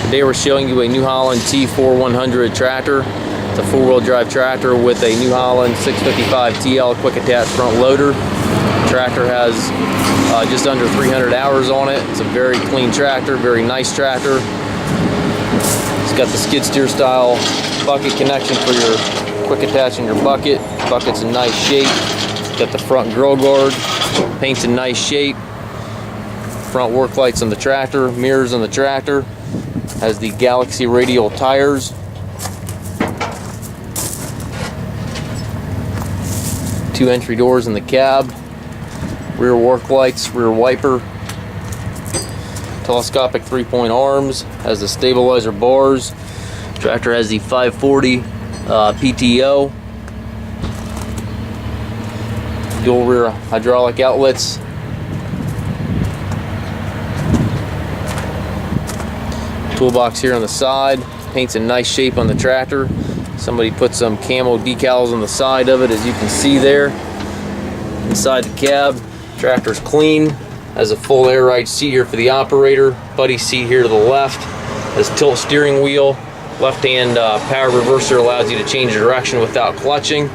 Today we're showing you a New Holland T4.100 tractor. It's a four-wheel drive tractor with a New Holland 655 TL quick attach front loader. The tractor has just under 300 hours on it. It's a very clean tractor, very nice tractor. It's got the skid steer style bucket connection for your quick attach in your bucket. Bucket's in nice shape. It's got the front grill guard. Paint's in nice shape. Front work lights on the tractor, mirrors on the tractor. Has the Galaxy Radial tires. Two entry doors in the cab. Rear work lights, rear wiper. Telescopic 3-point arms. Has the stabilizer bars. Tractor has the 540 PTO. Dual rear hydraulic outlets. Toolbox here on the side. Paint's in nice shape on the tractor. Somebody put some camo decals on the side of it, as you can see there. Inside the cab, tractor's clean. Has a full air ride seat here for the operator. Buddy seat here to the left. Has tilt steering wheel. Left hand power reverser allows you to change direction without clutching.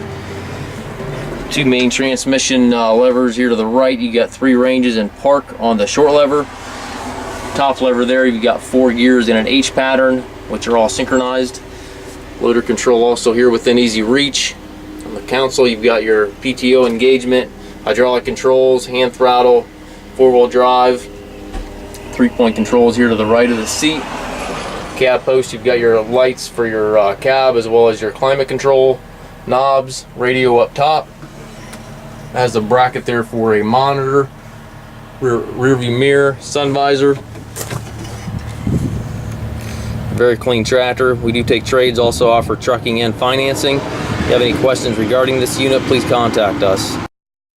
Two main transmission levers here to the right. You got 3 ranges and park on the short lever. Top lever there, you've got 4 gears in an H pattern, which are all synchronized. Loader control also here within easy reach. On the console, you've got your PTO engagement, hydraulic controls, hand throttle, 4-wheel drive, 3-point controls here to the right of the seat. Cab post, you've got your lights for your cab as well as your climate control, knobs, radio up top. Has a bracket there for a monitor, rearview mirror, sun visor. Very clean tractor. We do take trades, also offer trucking and financing. If you have any questions regarding this unit, please contact us.